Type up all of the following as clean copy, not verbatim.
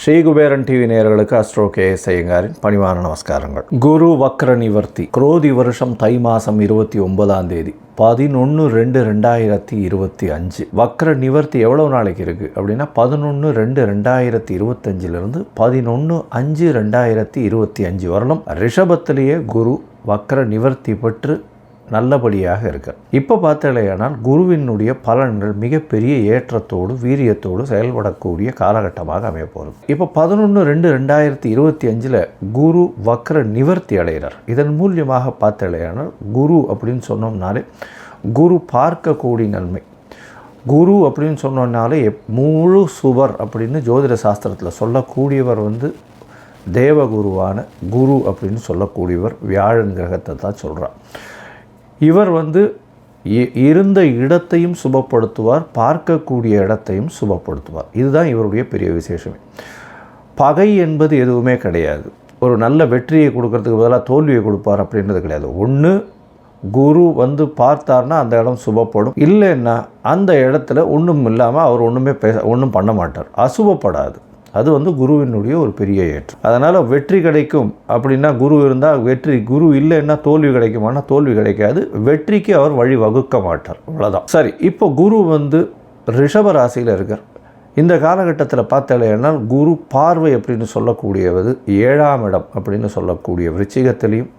Sri Kuberan TV நேயர்களுக்கு astro KS ஐயங்காரின் பணிவான நமஸ்காரங்கள். குரு வக்ர நிவர்த்தி. குரோதி வருஷம் தை மாதம் 29ஆம் தேதி 11/2/2025. வக்ர நிவர்த்தி எவ்வளோ நாளைக்கு இருக்குது அப்படின்னா 11/2/2025 11/5/2025 வரலும் ரிஷபத்திலேயே குரு வக்ர நிவர்த்தி பெற்று நல்லபடியாக இருக்கார். இப்போ பார்த்தலையானால் குருவினுடைய பலன்கள் மிகப்பெரிய ஏற்றத்தோடு வீரியத்தோடு செயல்படக்கூடிய காலகட்டமாக அமைய போகிறது. இப்போ 11/2/2025 குரு வக்ர நிவர்த்தி அடைகிறார். இதன் மூலியமாக பார்த்தலையானால் குரு அப்படின்னு சொன்னோம்னாலே குரு பார்க்கக்கூடிய நன்மை. குரு அப்படின்னு சொன்னோம்னாலே முழு சுவர் அப்படின்னு ஜோதிட சாஸ்திரத்தில் சொல்லக்கூடியவர் தேவகுருவான குரு அப்படின்னு சொல்லக்கூடியவர் வியாழன் கிரகத்தை தான் சொல்கிறார். இவர் இருந்த இடத்தையும் சுபப்படுத்துவார், பார்க்கக்கூடிய இடத்தையும் சுபப்படுத்துவார். இதுதான் இவருடைய பெரிய விசேஷமே. பகை என்பது எதுவுமே கிடையாது. ஒரு நல்ல வெற்றியை கொடுக்கறதுக்கு பதிலாக தோல்வியை கொடுப்பார் அப்படின்றது கிடையாது. ஒன்று குரு பார்த்தார்னா அந்த இடம் சுபப்படும், இல்லைன்னா அந்த இடத்துல ஒன்றும் இல்லாமல் அவர் ஒன்றும் பண்ண மாட்டார், அசுபப்படாது. அது குருவினுடைய ஒரு பெரிய ஏற்றம். அதனால் வெற்றி கிடைக்கும் அப்படின்னா குரு இருந்தால் வெற்றி, குரு இல்லைன்னா தோல்வி கிடைக்குமானா தோல்வி கிடைக்காது. வெற்றிக்கு அவர் வழி வகுக்க மாட்டார், அவ்வளோதான். சரி, இப்போ குரு ரிஷப ராசியில் இருக்கார். இந்த காலகட்டத்தில் பார்த்தாலேன்னா குரு பார்வை அப்படின்னு சொல்லக்கூடியது 7ஆம் இடம் அப்படின்னு சொல்லக்கூடிய விருச்சிகத்திலையும்,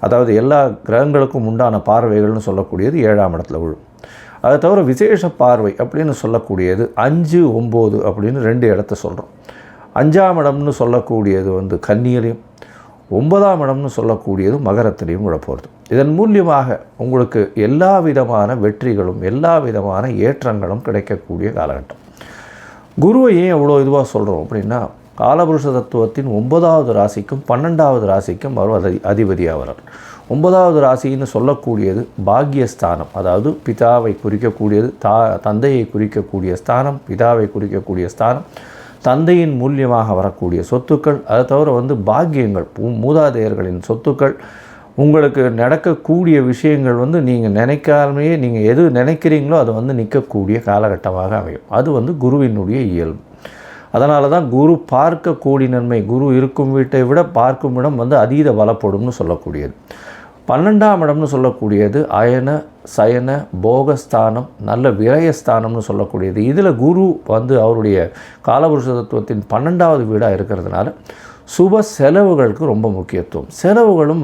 அதாவது எல்லா கிரகங்களுக்கும் உண்டான பார்வைகள்னு சொல்லக்கூடியது 7ஆம் இடத்துல விழும். அதை தவிர விசேஷ பார்வை அப்படின்னு சொல்லக்கூடியது 5, 9 அப்படின்னு 2 இடத்த சொல்கிறோம். 5ஆம் இடம்னு சொல்லக்கூடியது கன்னியிலையும், 9ஆம் இடம்னு சொல்லக்கூடியது மகரத்திலையும் விழப்போகிறது. இதன் மூலியமாக உங்களுக்கு எல்லா விதமான வெற்றிகளும் எல்லா விதமான ஏற்றங்களும் கிடைக்கக்கூடிய காலகட்டம். குருவை ஏன் எவ்வளோ இதுவாக சொல்கிறோம் அப்படின்னா, காலபுருஷ தத்துவத்தின் 9வது ராசிக்கும் 12வது ராசிக்கும் அவர் அதிபதியாக வரார். 9வது ராசின்னு சொல்லக்கூடியது பாக்யஸ்தானம், அதாவது பிதாவை குறிக்கக்கூடியது, தந்தையை குறிக்கக்கூடிய ஸ்தானம், பிதாவை குறிக்கக்கூடிய ஸ்தானம், தந்தையின் மூலியமாக வரக்கூடிய சொத்துக்கள், அதை தவிர பாக்கியங்கள், மூதாதையர்களின் சொத்துக்கள், உங்களுக்கு நடக்கக்கூடிய விஷயங்கள் நீங்கள் நினைக்காமலே நீங்கள் எது நினைக்கிறீங்களோ அது நிற்கக்கூடிய காலகட்டமாக அமையும். அது குருவினுடைய இயல்பு. அதனால தான் குரு பார்க்கக்கூடிய நன்மை, குரு இருக்கும் வீட்டை விட பார்க்கும் இடம் அதீத பலப்படும்னு சொல்லக்கூடியது. 12ஆம் இடம்னு சொல்லக்கூடியது அயன சயன போகஸ்தானம், நல்ல விரயஸ்தானம்னு சொல்லக்கூடியது. இதில் குரு அவருடைய காலபுருஷ தத்துவத்தின் 12வது வீடாக இருக்கிறதுனால சுப செலவுகளுக்கு ரொம்ப முக்கியத்துவம். செலவுகளும்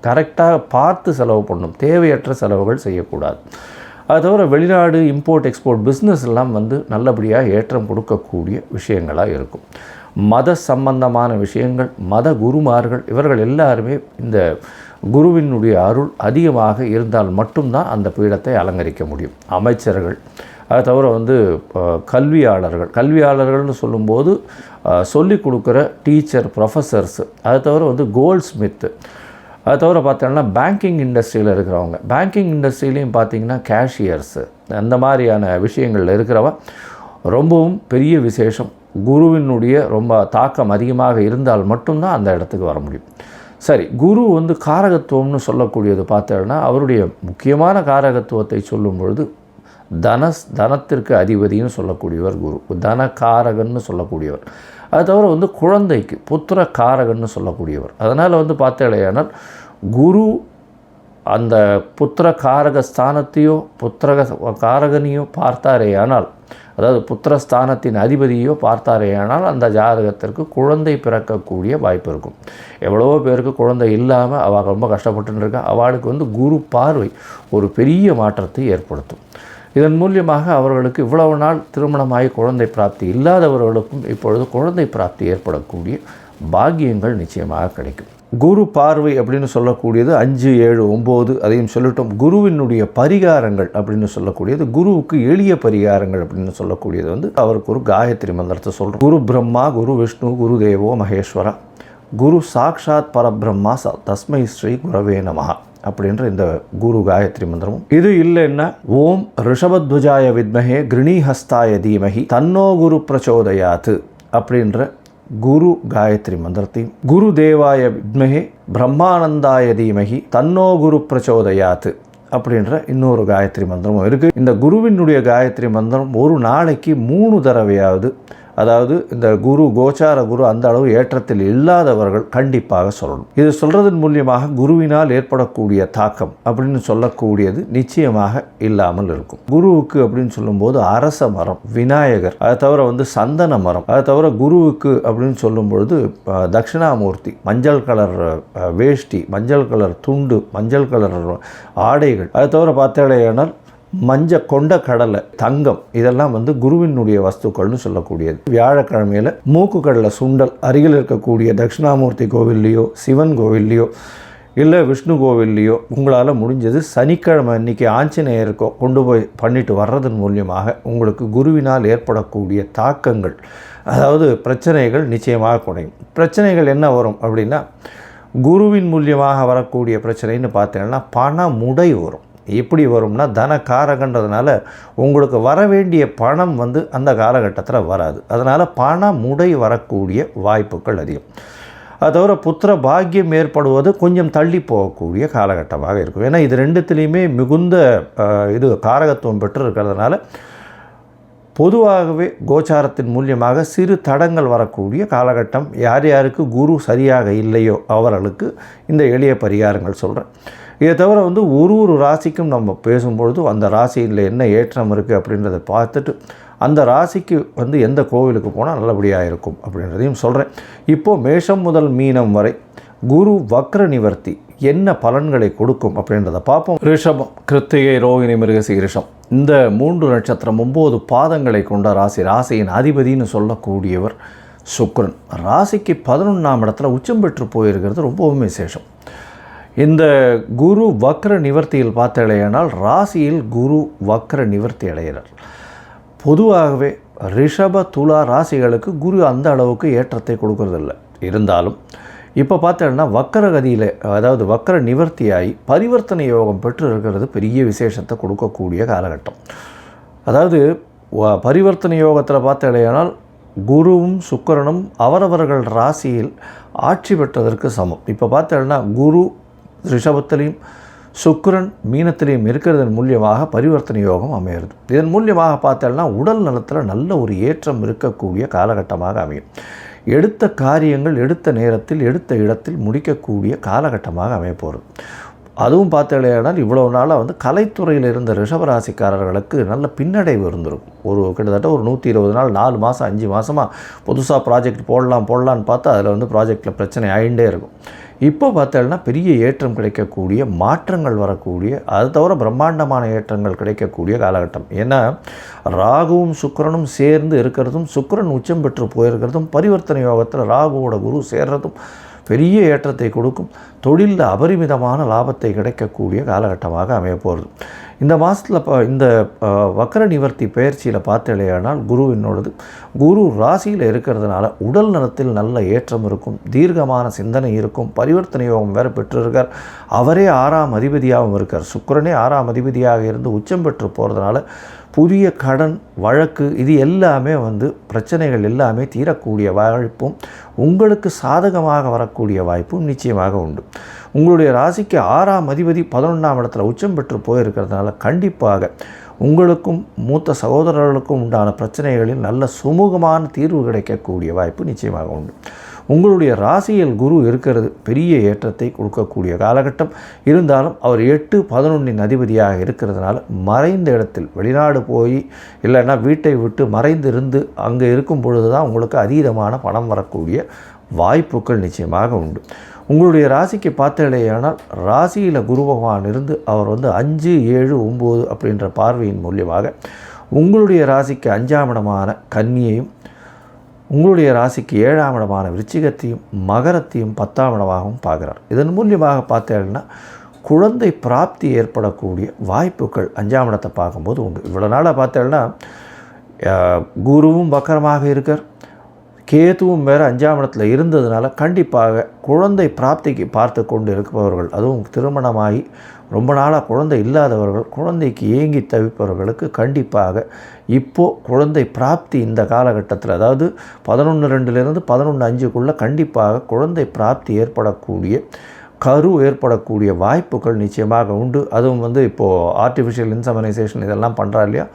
கரெக்டாக பார்த்து செலவு பண்ணணும், தேவையற்ற செலவுகள் செய்யக்கூடாது. அது தவிர வெளிநாடு இம்போர்ட் எக்ஸ்போர்ட் பிஸ்னஸ் எல்லாம் நல்லபடியாக ஏற்றம் கொடுக்கக்கூடிய விஷயங்களாக இருக்கும். மத சம்பந்தமான விஷயங்கள், மத குருமார்கள் இவர்கள் எல்லாருமே இந்த குருவினுடைய அருள் அதிகமாக இருந்தால் மட்டும்தான் அந்த பீடத்தை அலங்கரிக்க முடியும். அமைச்சர்கள், அதை தவிர கல்வியாளர்கள்னு சொல்லும்போது சொல்லிக் கொடுக்குற டீச்சர், ப்ரொஃபஸர்ஸு, அதை தவிர கோல்ட் ஸ்மித்து, அதை தவிர பார்த்தோன்னா பேங்கிங் இண்டஸ்ட்ரியில் இருக்கிறவங்க, பேங்கிங் இண்டஸ்ட்ரியிலையும் பார்த்திங்கன்னா கேஷியர்ஸு, அந்த மாதிரியான விஷயங்களில் இருக்கிறவ ரொம்பவும் பெரிய விசேஷம். குருவினுடைய ரொம்ப தாக்கம் அதிகமாக இருந்தால் மட்டும்தான் அந்த இடத்துக்கு வர முடியும். சரி, குரு காரகத்துவம்னு சொல்லக்கூடியது பார்த்தோன்னா அவருடைய முக்கியமான காரகத்துவத்தை சொல்லும் பொழுது தனத்திற்கு அதிபதினு சொல்லக்கூடியவர் குரு, தனகாரகன்னு சொல்லக்கூடியவர். அது தவிர குழந்தைக்கு புத்திர காரகன்னு சொல்லக்கூடியவர். அதனால் பார்த்தேனால் குரு அந்த புத்திர காரக ஸ்தானத்தையோ புத்திர காரகனையோ பார்த்தாரேயானால், அதாவது புத்திரஸ்தானத்தின் அதிபதியோ பார்த்தாரேயானால் அந்த ஜாதகத்திற்கு குழந்தை பிறக்கக்கூடிய வாய்ப்பு இருக்கும். எவ்வளவோ பேருக்கு குழந்தை இல்லாமல் அவள் ரொம்ப கஷ்டப்பட்டுன்னு இருக்கா. அவளுக்கு குரு பார்வை ஒரு பெரிய மாற்றத்தை ஏற்படுத்தும். இதன் மூலியமாக அவர்களுக்கு இவ்வளவு நாள் திருமணமாகி குழந்தை பிராப்தி இல்லாதவர்களுக்கும் இப்பொழுது குழந்தை பிராப்தி ஏற்படக்கூடிய பாக்கியங்கள் நிச்சயமாக கிடைக்கும். குரு பார்வை அப்படின்னு சொல்லக்கூடியது 5, 7, 9 அதையும் சொல்லிட்டோம். குருவினுடைய பரிகாரங்கள் அப்படின்னு சொல்லக்கூடியது, குருவுக்கு எளிய பரிகாரங்கள் அப்படின்னு சொல்லக்கூடியது அவருக்கு ஒரு காயத்ரி மந்திரத்தை சொல்கிறோம். குரு பிரம்மா, குரு விஷ்ணு, குரு தேவோ மகேஸ்வரா, குரு சாக்ஷாத் பரபிரம்மா தஸ்மை ஸ்ரீ குரவே நமஹா அப்படின்ற இந்த குரு காயத்ரி மந்திரமும். இது இல்லைன்னா ஓம் ரிஷபத்வஜாய வித்மஹே கிருணிஹஸ்தாய தீமஹி தன்னோ குரு பிரச்சோதயாத்து அப்படின்ற குரு காயத்ரி மந்திரத்தையும், குரு தேவாய வித்மஹே பிரம்மானந்தாய தீமஹி தன்னோ குரு பிரச்சோதயாத்து அப்படின்ற இன்னொரு காயத்ரி மந்திரமும் இருக்குது. இந்த குருவினுடைய காயத்ரி மந்திரம் ஒரு நாளைக்கு 3 தடவையாவது, அதாவது இந்த குரு கோச்சார குரு அந்த அளவு ஏற்றத்தில் இல்லாதவர்கள் கண்டிப்பாக சொல்லணும். இது சொல்கிறதன் மூலியமாக குருவினால் ஏற்படக்கூடிய தாக்கம் அப்படின்னு சொல்லக்கூடியது நிச்சயமாக இல்லாமல் இருக்கும். குருவுக்கு அப்படின்னு சொல்லும்போது அரச மரம், விநாயகர், அதை தவிர சந்தன மரம், அதை தவிர குருவுக்கு அப்படின்னு சொல்லும் பொழுது தட்சிணாமூர்த்தி, மஞ்சள் கலர் வேஷ்டி, மஞ்சள் கலர் துண்டு, மஞ்சள் கலர் ஆடைகள், அதை தவிர பார்த்தேனால் கொண்ட கடலை, தங்கம், இதெல்லாம் குருவினுடைய வஸ்துக்கள்னு சொல்லக்கூடியது. வியாழக்கிழமையில் மூக்கு கடலை சுண்டல் அருகில் இருக்கக்கூடிய தட்சிணாமூர்த்தி கோவில்லையோ, சிவன் கோவில்லையோ, இல்லை விஷ்ணு கோவில்லையோ உங்களால் முடிஞ்சது சனிக்கிழமை அன்றைக்கி ஆஞ்சநேயருக்கோ கொண்டு போய் பண்ணிட்டு வர்றதன் மூலியமாக உங்களுக்கு குருவினால் ஏற்படக்கூடிய தாக்கங்கள், அதாவது பிரச்சனைகள் நிச்சயமாக குறையும். பிரச்சனைகள் என்ன வரும் அப்படின்னா, குருவின் மூலியமாக வரக்கூடிய பிரச்சனைன்னு பார்த்தீங்கன்னா பண முடை வரும். எப்படி வரும்னா, தனக்காரகன்றதுனால உங்களுக்கு வர வேண்டிய பணம் அந்த காலகட்டத்தில் வராது. அதனால் பண முடை வரக்கூடிய வாய்ப்புகள் அதிகம். அது தவிர புத்திர பாக்கியம் ஏற்படுவது கொஞ்சம் தள்ளி போகக்கூடிய காலகட்டமாக இருக்கும். ஏன்னா இது ரெண்டுத்துலேயுமே மிகுந்த காரகத்துவம் பெற்று இருக்கிறதுனால பொதுவாகவே கோச்சாரத்தின் மூலியமாக சிறு தடங்கள் வரக்கூடிய காலகட்டம். யார் யாருக்கு குரு சரியாக இல்லையோ அவர்களுக்கு இந்த எளிய பரிகாரங்கள் சொல்கிறேன். இதை தவிர ஒரு ராசிக்கும் நம்ம பேசும்பொழுது அந்த ராசியில் என்ன ஏற்றம் இருக்குது அப்படின்றத பார்த்துட்டு அந்த ராசிக்கு எந்த கோவிலுக்கு போனால் நல்லபடியாக இருக்கும் அப்படின்றதையும் சொல்கிறேன். இப்போது மேஷம் முதல் மீனம் வரை குரு வக்ர நிவர்த்தி என்ன பலன்களை கொடுக்கும் அப்படின்றத பார்ப்போம். ரிஷபம், கிருத்திகை, ரோகிணி, மிருகசீரிஷம், இந்த 3 நட்சத்திரம் 9 பாதங்களை கொண்ட ராசி. ராசியின் அதிபதினு சொல்லக்கூடியவர் சுக்கிரன். ராசிக்கு 11ஆம் இடத்துல உச்சம் பெற்று போயிருக்கிறது ரொம்பவும் விசேஷம். இந்த குரு வக்ர நிவர்த்தியில் பார்த்தடையானால் ராசியில் குரு வக்ர நிவர்த்தி அடைகிறார். பொதுவாகவே ரிஷப துலா ராசிகளுக்கு குரு அந்த அளவுக்கு ஏற்றத்தை கொடுக்கறதில்லை. இருந்தாலும் இப்போ பார்த்தோன்னா வக்கரகதியில், அதாவது வக்கர நிவர்த்தியாகி பரிவர்த்தனை யோகம் பெற்று இருக்கிறது பெரிய விசேஷத்தை கொடுக்கக்கூடிய காலகட்டம். அதாவது பரிவர்த்தனை யோகத்தில் பார்த்தடையானால் குருவும் சுக்கிரனும் அவரவர்கள் ராசியில் ஆட்சி பெற்றதற்கு சமம். இப்போ பார்த்தோன்னா குரு ரிஷபத்திலையும் சுக்கிரன் மீனத்திலையும் இருக்கிறதன் மூலியமாக பரிவர்த்தனை யோகம் அமையிறது. இதன் மூலியமாக பார்த்தோம்னா உடல் நலத்தில் நல்ல ஒரு ஏற்றம் இருக்கக்கூடிய காலகட்டமாக அமையும். எடுத்த காரியங்கள் எடுத்த நேரத்தில் எடுத்த இடத்தில் முடிக்கக்கூடிய காலகட்டமாக அமைய போகிறது. அதுவும் பார்த்தீங்கன்னா இவ்வளோ நாளாக கலைத்துறையில் இருந்த ரிஷபராசிக்காரர்களுக்கு நல்ல பின்னடைவு இருந்திருக்கும். கிட்டத்தட்ட ஒரு 120 நாள், 4 மாதம் 5 மாதமாக புதுசாக ப்ராஜெக்ட் போடலான்னு பார்த்தா அதில் ப்ராஜெக்டில் பிரச்சனை ஆகிட்டே இருக்கும். இப்போ பார்த்தோம்னா பெரிய ஏற்றம் கிடைக்கக்கூடிய, மாற்றங்கள் வரக்கூடிய, அது தவிர பிரம்மாண்டமான ஏற்றங்கள் கிடைக்கக்கூடிய காலகட்டம். ஏன்னா ராகுவும் சுக்கிரனும் சேர்ந்து இருக்கிறதும், சுக்கிரன் உச்சம் பெற்று போயிருக்கிறதும், பரிவர்த்தனை யோகத்தில் ராகுவோட குரு சேர்றதும் பெரிய ஏற்றத்தை கொடுக்கும். தொழிலில் அபரிமிதமான லாபத்தை கிடைக்கக்கூடிய காலகட்டமாக அமைய போகிறது. இந்த மாதத்தில் இந்த வக்கர நிவர்த்தி பயிற்சியில் பார்த்தலையானால் குருவினோடது குரு ராசியில் இருக்கிறதுனால உடல் நலத்தில் நல்ல ஏற்றம் இருக்கும், தீர்க்கமான சிந்தனை இருக்கும். பரிவர்த்தனை யோகம் வேறு பெற்றிருக்கார். அவரே 6ஆம் அதிபதியாகவும் இருக்கார். சுக்கிரனே 6ஆம் அதிபதியாக இருந்து உச்சம் பெற்று போகிறதுனால புதிய கடன் வழக்கு இது எல்லாமே பிரச்சனைகள் எல்லாமே தீரக்கூடிய வாய்ப்பும், உங்களுக்கு சாதகமாக வரக்கூடிய வாய்ப்பும் நிச்சயமாக உண்டு. உங்களுடைய ராசிக்கு 6ஆம் அதிபதி 11ஆம் இடத்துல உச்சம் பெற்று போயிருக்கிறதுனால கண்டிப்பாக உங்களுக்கும் மூத்த சகோதரர்களுக்கும் உண்டான பிரச்சனைகளில் நல்ல சுமூகமான தீர்வு கிடைக்கக்கூடிய வாய்ப்பு நிச்சயமாக உண்டு. உங்களுடைய ராசியில் குரு இருக்கிறது பெரிய ஏற்றத்தை கொடுக்கக்கூடிய காலகட்டம். இருந்தாலும் அவர் 8-11 அதிபதியாக இருக்கிறதுனால மறைந்த இடத்தில் வெளிநாடு போய் இல்லைன்னா வீட்டை விட்டு மறைந்திருந்து அங்கே இருக்கும் பொழுது தான் உங்களுக்கு அதீதமான பணம் வரக்கூடிய வாய்ப்புகள் நிச்சயமாக உண்டு. உங்களுடைய ராசிக்கு பார்த்தலையானால் ராசியில் குரு பகவான் இருந்து அவர் 5, 7, 9 அப்படின்ற பார்வையின் மூலியமாக உங்களுடைய ராசிக்கு 5ஆம் இடமான கன்னியையும், உங்களுடைய ராசிக்கு 7ஆம் இடமான விருச்சிகத்தையும், மகரத்தையும் 10ஆம் இடமாகவும் பார்க்குறார். இதன் மூலியமாக பார்த்தீங்கன்னா குழந்தை பிராப்தி ஏற்படக்கூடிய வாய்ப்புகள் 5ஆம் இடத்தை பார்க்கும்போது உண்டு. இவ்வளோ நாளாக பார்த்தீங்கன்னா குருவும் வக்கரமாக இருக்கார், கேதுவும் வேறு 5ஆம் இடத்துல இருந்ததுனால கண்டிப்பாக குழந்தை பிராப்திக்கு பார்த்து கொண்டு இருப்பவர்கள், அதுவும் திருமணமாகி ரொம்ப நாளாக குழந்தை இல்லாதவர்கள், குழந்தைக்கு ஏங்கி தவிப்பவர்களுக்கு கண்டிப்பாக இப்போது குழந்தை பிராப்தி இந்த காலகட்டத்தில், அதாவது 11/2 11/5 கண்டிப்பாக குழந்தை பிராப்தி ஏற்படக்கூடிய கரு ஏற்படக்கூடிய வாய்ப்புகள் நிச்சயமாக உண்டு. அதுவும் வந்து இப்போது ஆர்டிஃபிஷியல் இன்செமினைசேஷன் இதெல்லாம் பண்ணுறா இல்லையா,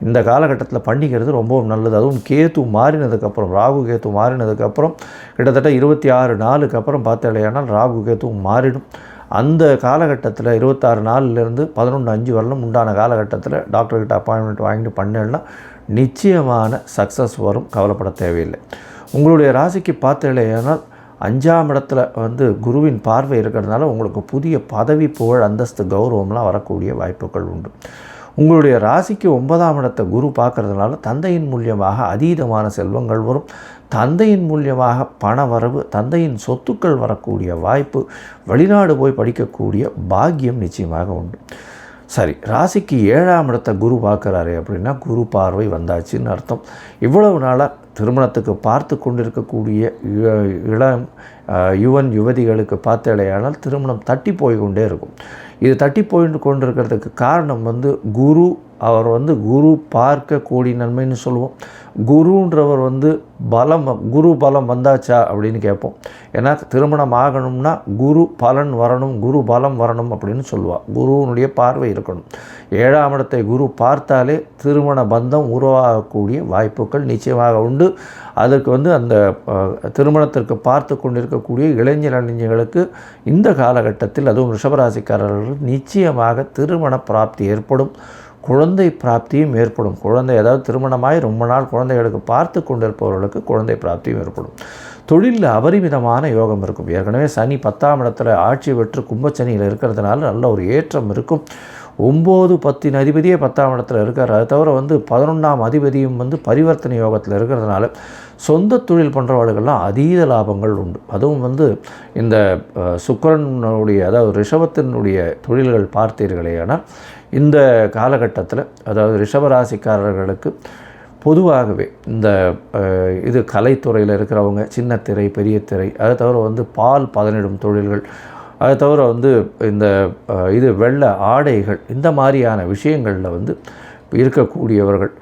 இந்த காலகட்டத்தில் பண்ணிக்கிறது ரொம்பவும் நல்லது. அதுவும் கேத்து மாறினதுக்கப்புறம், ராகு கேத்து மாறினதுக்கப்புறம் கிட்டத்தட்ட 26 நாளுக்கு அப்புறம் பார்த்தாலேயானால் ராகு கேத்துவும் மாறிடும். அந்த காலகட்டத்தில் 26 நாள்லேருந்து 11/5 வரலும் உண்டான காலகட்டத்தில் டாக்டர்கிட்ட அப்பாயின்மெண்ட் வாங்கிட்டு பண்ணேன்னா நிச்சயமான சக்ஸஸ் வரும், கவலைப்பட தேவையில்லை. உங்களுடைய ராசிக்கு பார்த்தாலேயானால் 5ஆம் இடத்துல வந்து குருவின் பார்வை இருக்கிறதுனால உங்களுக்கு புதிய பதவி, புகழ், அந்தஸ்து, கௌரவம்லாம் வரக்கூடிய வாய்ப்புகள் உண்டு. உங்களுடைய ராசிக்கு 9ஆம் இடத்தை குரு பார்க்கறதுனால தந்தையின் மூலியமாக அதீதமான செல்வங்கள் வரும். தந்தையின் மூலியமாக பண வரவு, தந்தையின் சொத்துக்கள் வரக்கூடிய வாய்ப்பு, வெளிநாடு போய் படிக்கக்கூடிய பாக்கியம் நிச்சயமாக உண்டு. சரி, ராசிக்கு 7ஆம் இடத்தை குரு பார்க்குறாரு அப்படின்னா குரு பார்வை வந்தாச்சுன்னு அர்த்தம். இவ்வளவு நாளாக திருமணத்துக்கு பார்த்து கொண்டிருக்கக்கூடிய இளம் யுவதிகளுக்கு பார்த்தாலேயானால் திருமணம் தட்டி போய் கொண்டே இருக்கும். இது தட்டி போயிட்டு கொண்டிருக்கிறதுக்கு காரணம் வந்து அவர் வந்து குரு பார்க்க கோடி நன்மைன்னு சொல்லுவோம். குருன்றவர் வந்து குரு பலம் வந்தாச்சா அப்படின்னு கேட்போம். ஏன்னா திருமணம் ஆகணும்னா குரு பலன் வரணும், குரு பலம் வரணும் அப்படின்னு சொல்லுவாள். குருவினுடைய பார்வை இருக்கணும். 7ஆம் இடத்தை குரு பார்த்தாலே திருமண பந்தம் உருவாகக்கூடிய வாய்ப்புகள் நிச்சயமாக உண்டு. அதற்கு வந்து அந்த திருமணத்திற்கு பார்த்து கொண்டிருக்கக்கூடிய இளைஞர்களுக்கு இந்த காலகட்டத்தில், அதுவும் ரிஷபராசிக்காரர்கள் நிச்சயமாக திருமண பிராப்தி ஏற்படும், குழந்தை பிராப்தியும் ஏற்படும். அதாவது திருமணமாய் ரொம்ப நாள் குழந்தைகளுக்கு பார்த்து கொண்டிருப்பவர்களுக்கு குழந்தை பிராப்தியும் ஏற்படும். தொழிலில் அபரிமிதமான யோகம் இருக்கும். ஏற்கனவே சனி 10ஆம் இடத்துல ஆட்சி பெற்று கும்பச்சனியில் இருக்கிறதுனால நல்ல ஒரு ஏற்றம் இருக்கும். 9, 10 அதிபதியே 10ஆம் இடத்துல இருக்கார். அது தவிர வந்து 11ஆம் அதிபதியும் வந்து பரிவர்த்தனை யோகத்தில் இருக்கிறதுனால சொந்த தொழில் பண்ணுறவர்களுக்கெல்லாம் அதீத லாபங்கள் உண்டு. அதுவும் வந்து இந்த சுக்கிரனுடைய, அதாவது ரிஷபத்தினுடைய தொழில்கள் பார்த்தீர்களேயானால் இந்த காலகட்டத்தில், அதாவது ரிஷபராசிக்காரர்களுக்கு பொதுவாகவே இந்த கலைத்துறையில் இருக்கிறவங்க, சின்ன திரை, பெரிய திரை, அது தவிர வந்து பால் பதனிடும் தொழில்கள், அது தவிர வந்து இந்த வெள்ளை ஆடைகள், இந்த மாதிரியான விஷயங்களில் வந்து இருக்கக்கூடியவர்கள்,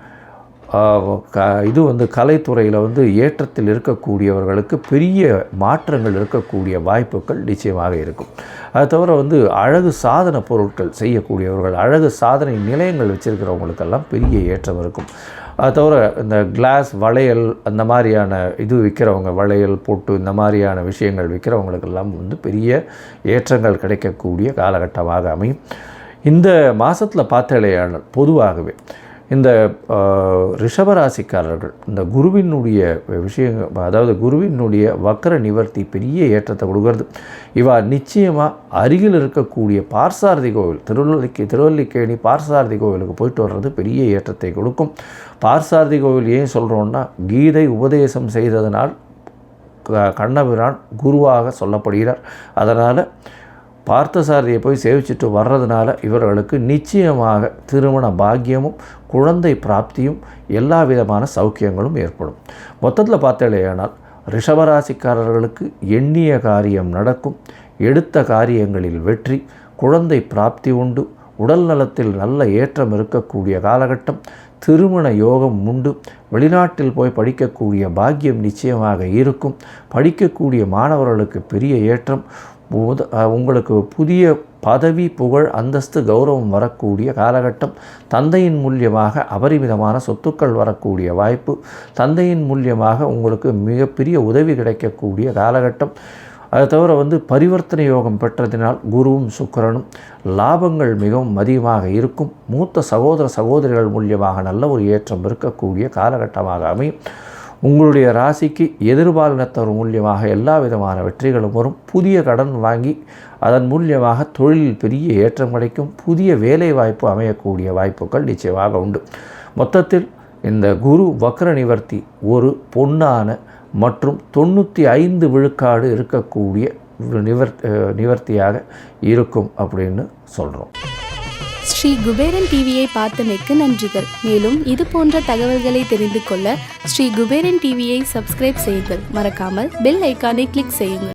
இது வந்து கலைத்துறையில் வந்து ஏற்றத்தில் இருக்கக்கூடியவர்களுக்கு பெரிய மாற்றங்கள் இருக்கக்கூடிய வாய்ப்புகள் நிச்சயமாக இருக்கும். அது தவிர வந்து அழகு சாதன பொருட்கள் செய்யக்கூடியவர்கள், அழகு சாதனை நிலையங்கள் வச்சுருக்கிறவங்களுக்கெல்லாம் பெரிய ஏற்றம் இருக்கும். அது தவிர இந்த கிளாஸ் வளையல், அந்த மாதிரியான விற்கிறவங்க, வளையல் பொட்டு, இந்த மாதிரியான விஷயங்கள் விற்கிறவங்களுக்கெல்லாம் வந்து பெரிய ஏற்றங்கள் கிடைக்கக்கூடிய காலகட்டமாக அமையும். இந்த மாதத்தில் பார்த்தாலேயானால் பொதுவாகவே இந்த ரிஷபராசிக்காரர்கள் இந்த குருவினுடைய விஷயங்கள், அதாவது குருவினுடைய வக்கர நிவர்த்தி பெரிய ஏற்றத்தை கொடுக்கறது. நிச்சயமாக அருகில் இருக்கக்கூடிய பார்சாரதி கோவில், திருவல்லிக்கேணி பார்சாரதி கோவிலுக்கு போயிட்டு வர்றது பெரிய ஏற்றத்தை கொடுக்கும். பார்சாரதி கோவில் ஏன் சொல்கிறோன்னா, கீதை உபதேசம் செய்ததனால் கண்ணபிரான் குருவாக சொல்லப்படுகிறார். அதனால் பார்த்தசாரதியை போய் சேவிச்சுட்டு வர்றதுனால இவர்களுக்கு நிச்சயமாக திருமண பாக்கியமும் குழந்தை பிராப்தியும் எல்லா விதமான சௌக்கியங்களும் ஏற்படும். மொத்தத்தில் பார்த்தாலேயானால் ரிஷபராசிக்காரர்களுக்கு எண்ணிய காரியம் நடக்கும், எடுத்த காரியங்களில் வெற்றி, குழந்தை பிராப்தி உண்டு, உடல் நலத்தில் நல்ல ஏற்றம் இருக்கக்கூடிய காலகட்டம், திருமண யோகம் உண்டு, வெளிநாட்டில் போய் படிக்கக்கூடிய பாக்கியம் நிச்சயமாக இருக்கும், படிக்கக்கூடிய மாணவர்களுக்கு பெரிய ஏற்றம், உங்களுக்கு புதிய பதவி, புகழ், அந்தஸ்து, கௌரவம் வரக்கூடிய காலகட்டம், தந்தையின் மூலியமாக அபரிமிதமான சொத்துக்கள் வரக்கூடிய வாய்ப்பு, தந்தையின் மூலியமாக உங்களுக்கு மிகப்பெரிய உதவி கிடைக்கக்கூடிய காலகட்டம். அதை தவிர வந்து பரிவர்த்தனை யோகம் பெற்றதினால் குருவும் சுக்கிரனும் லாபங்கள் மிகவும் அதிகமாக இருக்கும். மூத்த சகோதரிகள் மூலியமாக நல்ல ஒரு ஏற்றம் இருக்கக்கூடிய காலகட்டமாக அமையும். உங்களுடைய ராசிக்கு எதிர்பாலினத்தவர் மூலியமாக எல்லா விதமான வெற்றிகளும் வரும். புதிய கடன் வாங்கி அதன் மூலியமாக தொழிலில் பெரிய ஏற்றம் கிடைக்கும். புதிய வேலை வாய்ப்பு அமையக்கூடிய வாய்ப்புகள் நிச்சயமாக உண்டு. மொத்தத்தில் இந்த குரு வக்ர நிவர்த்தி ஒரு பொன்னான மற்றும் 95 விழுக்காடு இருக்கக்கூடிய நிவர்த்தியாக இருக்கும் அப்படின்னு சொல்கிறோம். ஸ்ரீ குபேரன் டிவியை பார்த்தமைக்கு நன்றிகள். மேலும் இது போன்ற தகவல்களை தெரிந்து கொள்ள ஸ்ரீ குபேரன் டிவியை சப்ஸ்கிரைப் செய்யுங்கள். மறக்காமல் பெல் ஐக்கானை கிளிக் செய்யுங்கள்.